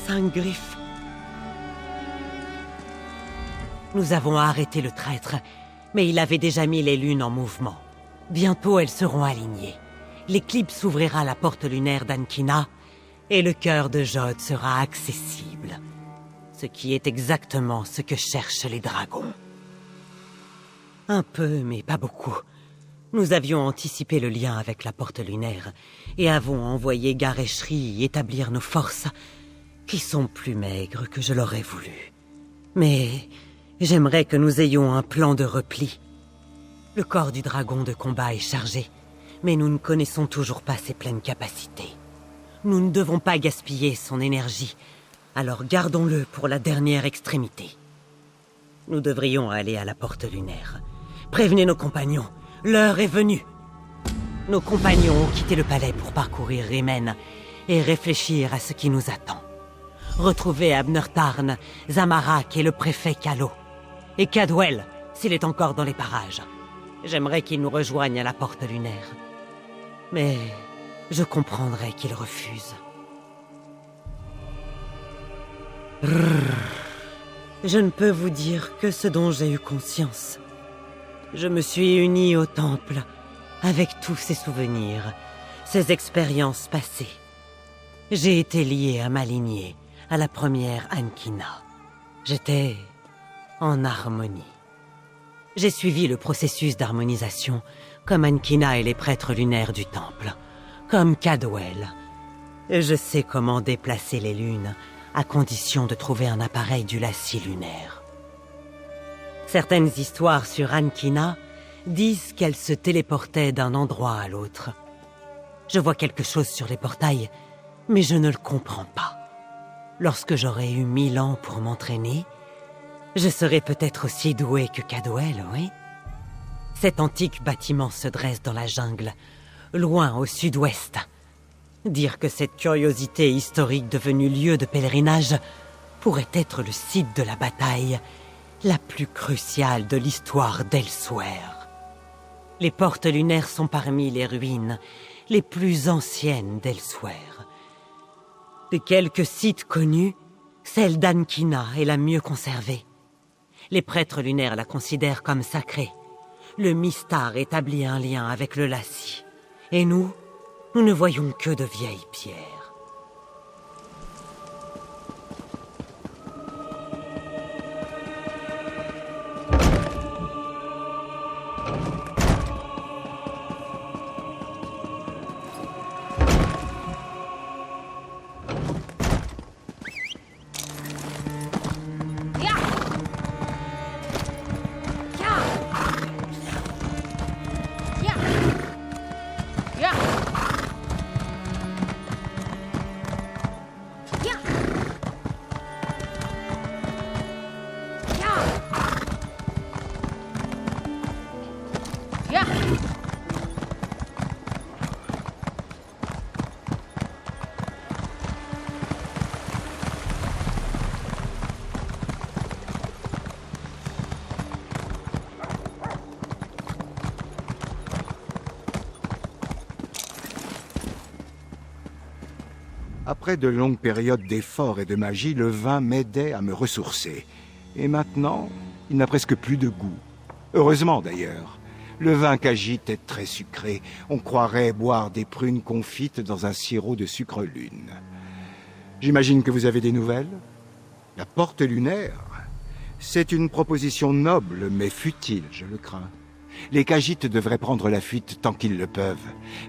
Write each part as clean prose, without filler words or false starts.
5 griffes. Nous avons arrêté le traître, mais il avait déjà mis les lunes en mouvement. Bientôt, elles seront alignées. L'éclipse ouvrira la porte lunaire d'Ankina, et le cœur de Jod sera accessible. Ce qui est exactement ce que cherchent les dragons. Un peu, mais pas beaucoup. Nous avions anticipé le lien avec la porte lunaire, et avons envoyé Gareshri y établir nos forces, qui sont plus maigres que je l'aurais voulu. Mais j'aimerais que nous ayons un plan de repli. Le corps du dragon de combat est chargé, mais nous ne connaissons toujours pas ses pleines capacités. Nous ne devons pas gaspiller son énergie, alors gardons-le pour la dernière extrémité. Nous devrions aller à la porte lunaire. Prévenez nos compagnons, l'heure est venue. Nos compagnons ont quitté le palais pour parcourir Rimen et réfléchir à ce qui nous attend. Retrouver Abner Tarn, Zamarak et le préfet Kalo. Et Cadwell, s'il est encore dans les parages. J'aimerais qu'il nous rejoigne à la porte lunaire. Mais je comprendrais qu'il refuse. Je ne peux vous dire que ce dont j'ai eu conscience. Je me suis uni au temple, avec tous ses souvenirs, ses expériences passées. J'ai été lié à ma lignée, à la première Ankina. J'étais en harmonie. J'ai suivi le processus d'harmonisation, comme Ankina et les prêtres lunaires du temple, comme Cadwell. Et je sais comment déplacer les lunes, à condition de trouver un appareil du lacis lunaire. Certaines histoires sur Ankina disent qu'elle se téléportait d'un endroit à l'autre. Je vois quelque chose sur les portails, mais je ne le comprends pas. Lorsque j'aurai eu 1000 ans pour m'entraîner, je serai peut-être aussi doué que Cadwell, oui? Cet antique bâtiment se dresse dans la jungle, loin au sud-ouest. Dire que cette curiosité historique devenue lieu de pèlerinage pourrait être le site de la bataille la plus cruciale de l'histoire d'Elsweyr. Les portes lunaires sont parmi les ruines les plus anciennes d'Elsweyr. Des quelques sites connus, celle d'Ankina est la mieux conservée. Les prêtres lunaires la considèrent comme sacrée. Le Mistar établit un lien avec le lacis. Et nous ne voyons que de vieilles pierres. Après de longues périodes d'efforts et de magie, le vin m'aidait à me ressourcer. Et maintenant, il n'a presque plus de goût. Heureusement d'ailleurs. Le vin qu'agite est très sucré. On croirait boire des prunes confites dans un sirop de sucre lune. J'imagine que vous avez des nouvelles? La porte lunaire? C'est une proposition noble, mais futile, je le crains. Les Khajiits devraient prendre la fuite tant qu'ils le peuvent.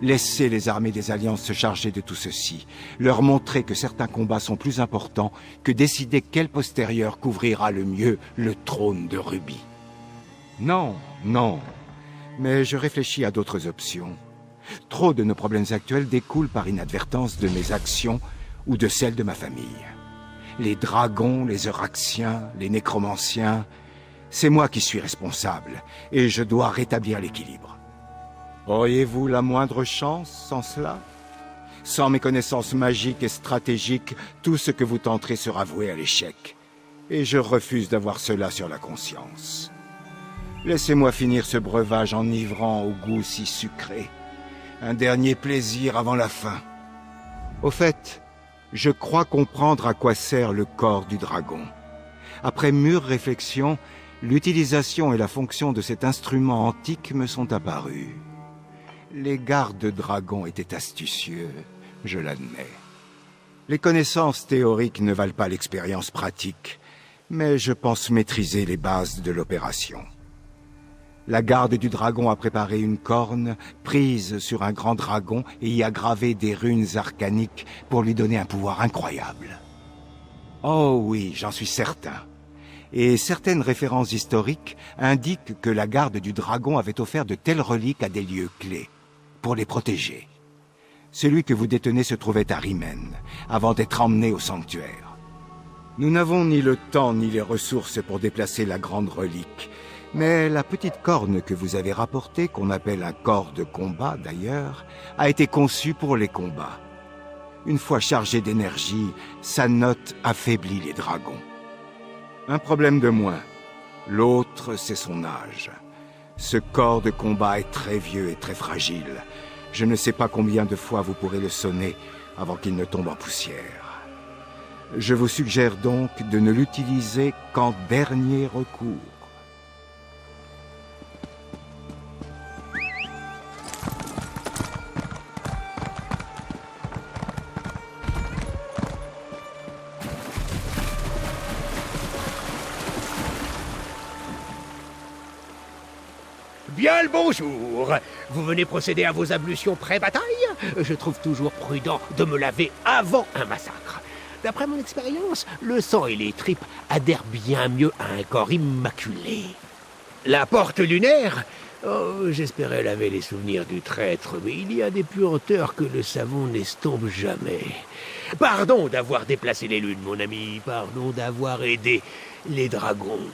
Laisser les armées des Alliances se charger de tout ceci. Leur montrer que certains combats sont plus importants que décider quel postérieur couvrira le mieux le trône de Rubis. Non, non. Mais je réfléchis à d'autres options. Trop de nos problèmes actuels découlent par inadvertance de mes actions ou de celles de ma famille. Les dragons, les Euraxiens, les nécromanciens... C'est moi qui suis responsable, et je dois rétablir l'équilibre. Auriez-vous la moindre chance sans cela? Sans mes connaissances magiques et stratégiques, tout ce que vous tenterez sera voué à l'échec. Et je refuse d'avoir cela sur la conscience. Laissez-moi finir ce breuvage enivrant au goût si sucré. Un dernier plaisir avant la fin. Au fait, Je crois comprendre à quoi sert le corps du dragon. Après mûre réflexion, l'utilisation et la fonction de cet instrument antique me sont apparues. Les gardes-dragons étaient astucieux, je l'admets. Les connaissances théoriques ne valent pas l'expérience pratique, mais je pense maîtriser les bases de l'opération. La garde du dragon a préparé une corne prise sur un grand dragon et y a gravé des runes arcaniques pour lui donner un pouvoir incroyable. Oh oui, j'en suis certain. Et certaines références historiques indiquent que la garde du dragon avait offert de telles reliques à des lieux clés, pour les protéger. Celui que vous détenez se trouvait à Rimmen, avant d'être emmené au sanctuaire. Nous n'avons ni le temps ni les ressources pour déplacer la grande relique, mais la petite corne que vous avez rapportée, qu'on appelle un corps de combat d'ailleurs, a été conçue pour les combats. Une fois chargée d'énergie, sa note affaiblit les dragons. Un problème de moins. L'autre, c'est son âge. Ce corps de combat est très vieux et très fragile. Je ne sais pas combien de fois vous pourrez le sonner avant qu'il ne tombe en poussière. Je vous suggère donc de ne l'utiliser qu'en dernier recours. Bien le bonjour. Vous venez procéder à vos ablutions pré-bataille? Je trouve toujours prudent de me laver avant un massacre. D'après mon expérience, le sang et les tripes adhèrent bien mieux à un corps immaculé. La porte lunaire? Oh, j'espérais laver les souvenirs du traître, mais il y a des puanteurs que le savon n'estompe jamais. Pardon d'avoir déplacé les lunes, mon ami. Pardon d'avoir aidé les dragons.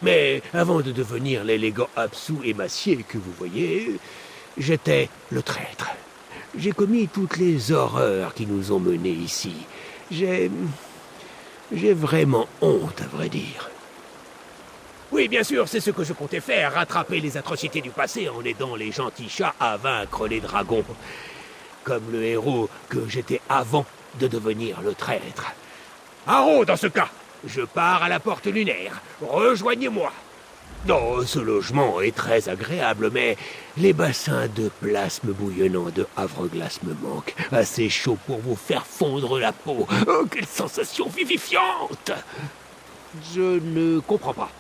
Mais avant de devenir l'élégant absous émacié que vous voyez, j'étais le traître. J'ai commis toutes les horreurs qui nous ont menés ici. J'ai vraiment honte, à vrai dire. Oui, bien sûr, c'est ce que je comptais faire, rattraper les atrocités du passé en aidant les gentils chats à vaincre les dragons. Comme le héros que j'étais avant de devenir le traître. Haro, dans ce cas! Je pars à la porte lunaire. Rejoignez-moi. Non, ce logement est très agréable, mais les bassins de plasme bouillonnant de Havre-Glace me manquent. Assez chaud pour vous faire fondre la peau. Oh, quelle sensation vivifiante! Je ne comprends pas.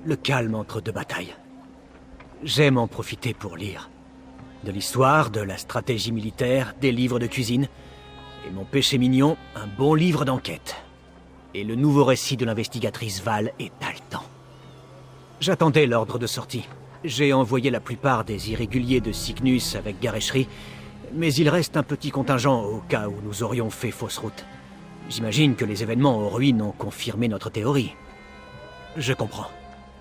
Le calme entre deux batailles. J'aime en profiter pour lire. De l'histoire, de la stratégie militaire, des livres de cuisine. Et mon péché mignon, un bon livre d'enquête. Et le nouveau récit de l'investigatrice Val et Taltan. J'attendais l'ordre de sortie. J'ai envoyé la plupart des irréguliers de Cygnus avec Garechery, mais il reste un petit contingent au cas où nous aurions fait fausse route. J'imagine que les événements aux ruines ont confirmé notre théorie. Je comprends.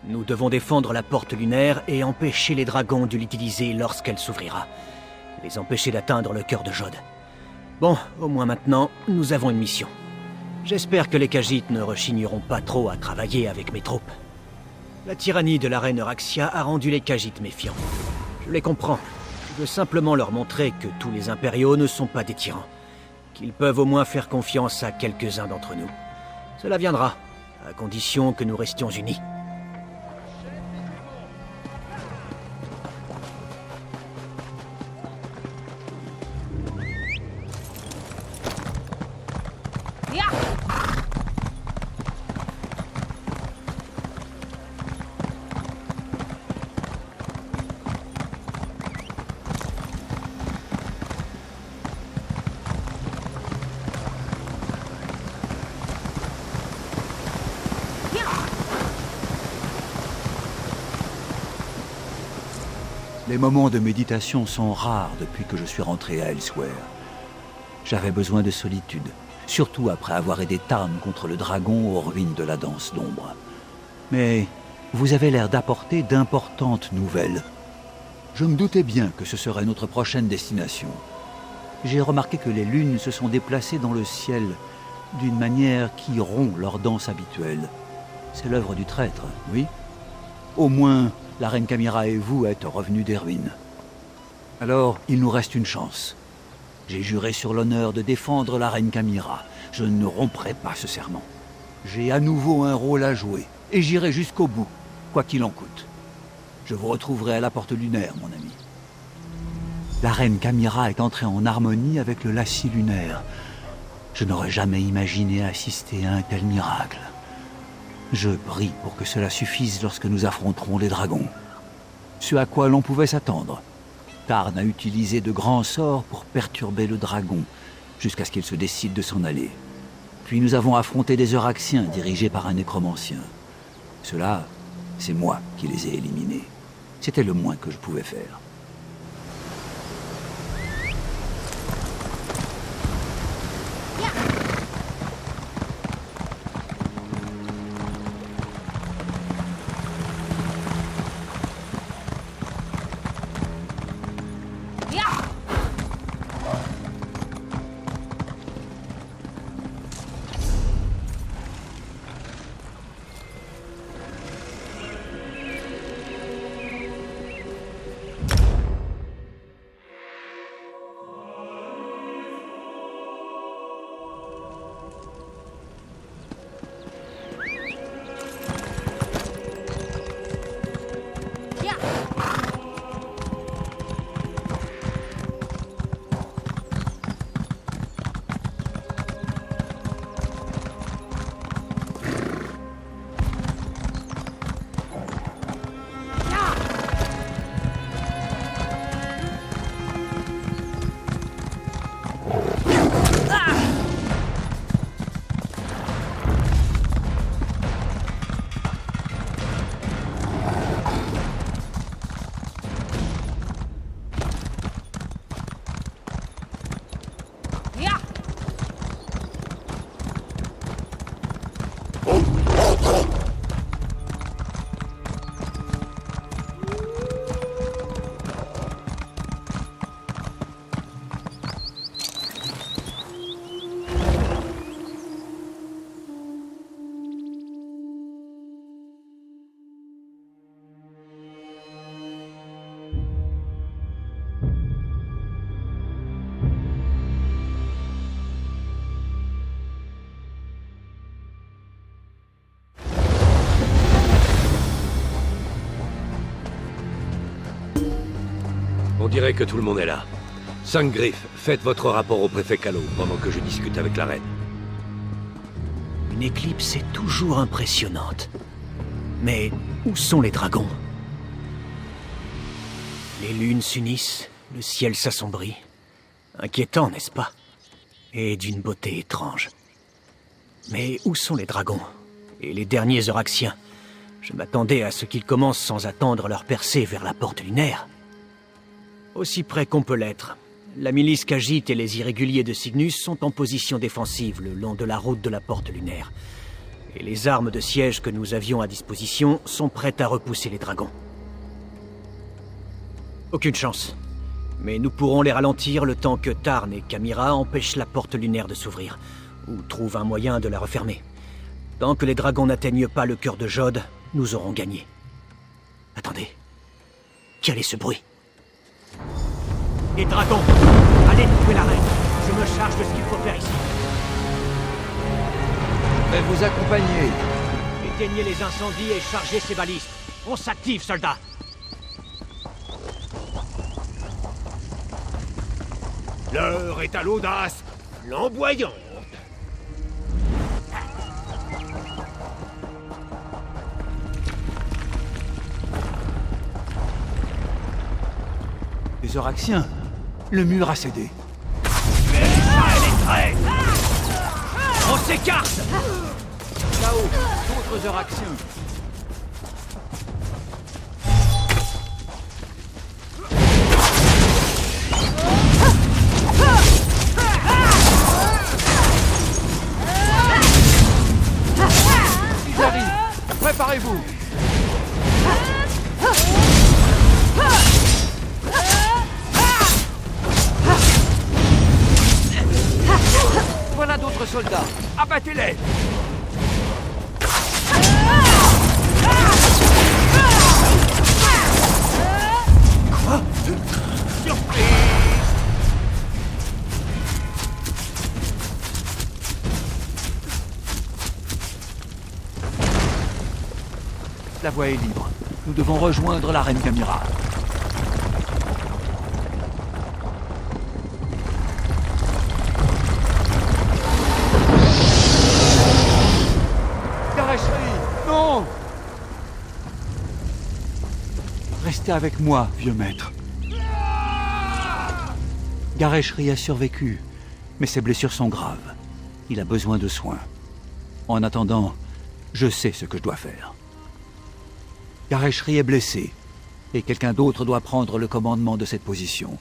Nous devons défendre la porte lunaire et empêcher les dragons de l'utiliser lorsqu'elle s'ouvrira. Les empêcher d'atteindre le cœur de Jode. Bon, au moins maintenant, nous avons une mission. J'espère que les Khajiits ne rechigneront pas trop à travailler avec mes troupes. La tyrannie de la reine Euraxia a rendu les Khajiits méfiants. Je les comprends. Je veux simplement leur montrer que tous les impériaux ne sont pas des tyrans. Qu'ils peuvent au moins faire confiance à quelques-uns d'entre nous. Cela viendra, à condition que nous restions unis. Les moments de méditation sont rares depuis que je suis rentré à Elsweyr. J'avais besoin de solitude, surtout après avoir aidé Tarn contre le dragon aux ruines de la danse d'ombre. Mais vous avez l'air d'apporter d'importantes nouvelles. Je me doutais bien que ce serait notre prochaine destination. J'ai remarqué que les lunes se sont déplacées dans le ciel d'une manière qui rompt leur danse habituelle. C'est l'œuvre du traître, oui? Au moins, la reine Camira et vous êtes revenus des ruines. Alors, il nous reste une chance. J'ai juré sur l'honneur de défendre la reine Camira. Je ne romprai pas ce serment. J'ai à nouveau un rôle à jouer, et j'irai jusqu'au bout, quoi qu'il en coûte. Je vous retrouverai à la porte lunaire, mon ami. La reine Camira est entrée en harmonie avec le lacis lunaire. Je n'aurais jamais imaginé assister à un tel miracle. Je prie pour que cela suffise lorsque nous affronterons les dragons. Ce à quoi l'on pouvait s'attendre. Tarn a utilisé de grands sorts pour perturber le dragon, jusqu'à ce qu'il se décide de s'en aller. Puis nous avons affronté des Euraxiens dirigés par un nécromancien. Cela, c'est moi qui les ai éliminés. C'était le moins que je pouvais faire. On dirait que tout le monde est là. 5 griffes, faites votre rapport au préfet Calo pendant que je discute avec la reine. Une éclipse est toujours impressionnante. Mais où sont les dragons? Les lunes s'unissent, le ciel s'assombrit. Inquiétant, n'est-ce pas? Et d'une beauté étrange. Mais où sont les dragons? Et les derniers Euraxiens? Je m'attendais à ce qu'ils commencent sans attendre leur percée vers la porte lunaire. Aussi près qu'on peut l'être. La milice Khajiit et les irréguliers de Cygnus sont en position défensive le long de la route de la porte lunaire. Et les armes de siège que nous avions à disposition sont prêtes à repousser les dragons. Aucune chance. Mais nous pourrons les ralentir le temps que Tarn et Camira empêchent la porte lunaire de s'ouvrir, ou trouvent un moyen de la refermer. Tant que les dragons n'atteignent pas le cœur de Jod, nous aurons gagné. Attendez. Quel est ce bruit? Les dragons! Allez trouver la reine! Je me charge de ce qu'il faut faire ici. Je vais vous accompagner. Éteignez les incendies et chargez ces balistes. On s'active, soldats! L'heure est à l'audace flamboyante. Les Euraxiens, le mur a cédé. On s'écarte! Là-haut, d'autres Euraxiens. Voilà d'autres soldats. Abattez-les! La voie est libre. Nous devons rejoindre la reine Camira. Gareshri, non! Restez avec moi, vieux maître. Gareshri a survécu, mais ses blessures sont graves. Il a besoin de soins. En attendant, je sais ce que je dois faire. Gareshri est blessé, et quelqu'un d'autre doit prendre le commandement de cette position,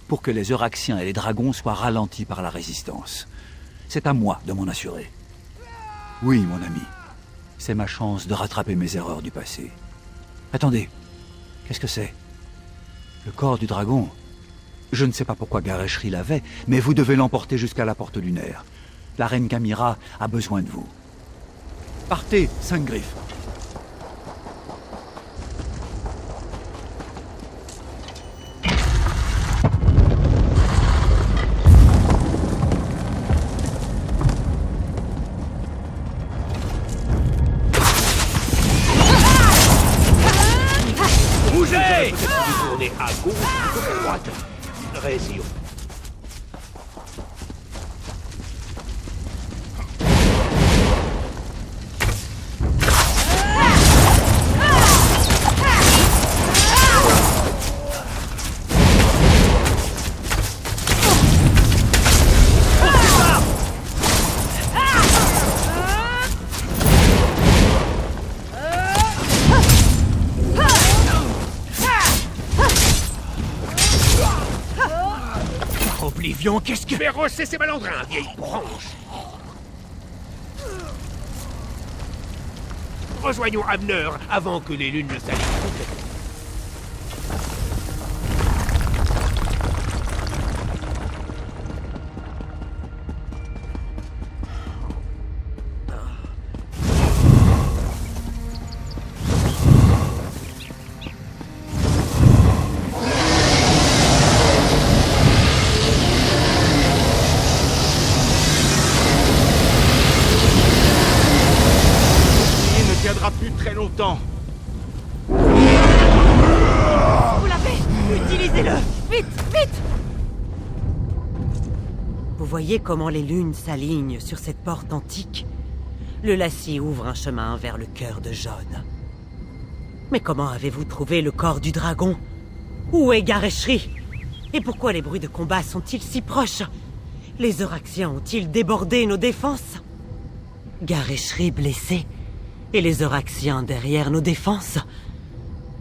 pour que les Euraxiens et les dragons soient ralentis par la résistance. C'est à moi de m'en assurer. Oui, mon ami. C'est ma chance de rattraper mes erreurs du passé. Attendez, qu'est-ce que c'est? Le corps du dragon? Je ne sais pas pourquoi Gareshri l'avait, mais vous devez l'emporter jusqu'à la porte lunaire. La reine Camira a besoin de vous. Partez, Cinq Griffes. Bougez! Vous tournez à gauche ou à droite. Résion. Oblivion, qu'est-ce que... Féroce, c'est ces malandrins, vieille branche. Rejoignons Abner avant que les lunes ne s'allument complètement. Plus très longtemps. Vous l'avez! Utilisez-le! Vite! Vite! Vous voyez comment les lunes s'alignent sur cette porte antique? Le lacis ouvre un chemin vers le cœur de Jod. Mais comment avez-vous trouvé le corps du dragon? Où est Gareshri? Et pourquoi les bruits de combat sont-ils si proches? Les Euraxiens ont-ils débordé nos défenses? Gareshri blessé? Et les Euraxiens derrière nos défenses?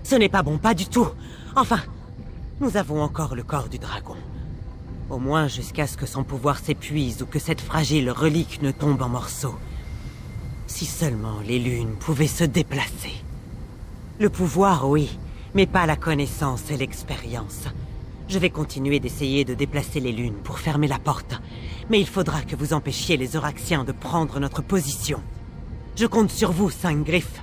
Ce n'est pas bon, pas du tout. Enfin, nous avons encore le corps du dragon. Au moins jusqu'à ce que son pouvoir s'épuise ou que cette fragile relique ne tombe en morceaux. Si seulement les lunes pouvaient se déplacer. Le pouvoir, oui, mais pas la connaissance et l'expérience. Je vais continuer d'essayer de déplacer les lunes pour fermer la porte. Mais il faudra que vous empêchiez les Euraxiens de prendre notre position. Je compte sur vous, Cinq Griffes.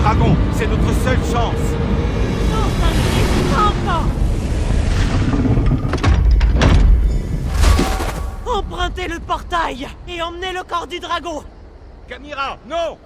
dragon. C'est notre seule chance. Non, Sanji, pas encore. Empruntez le portail et emmenez le corps du dragon. Camira, non!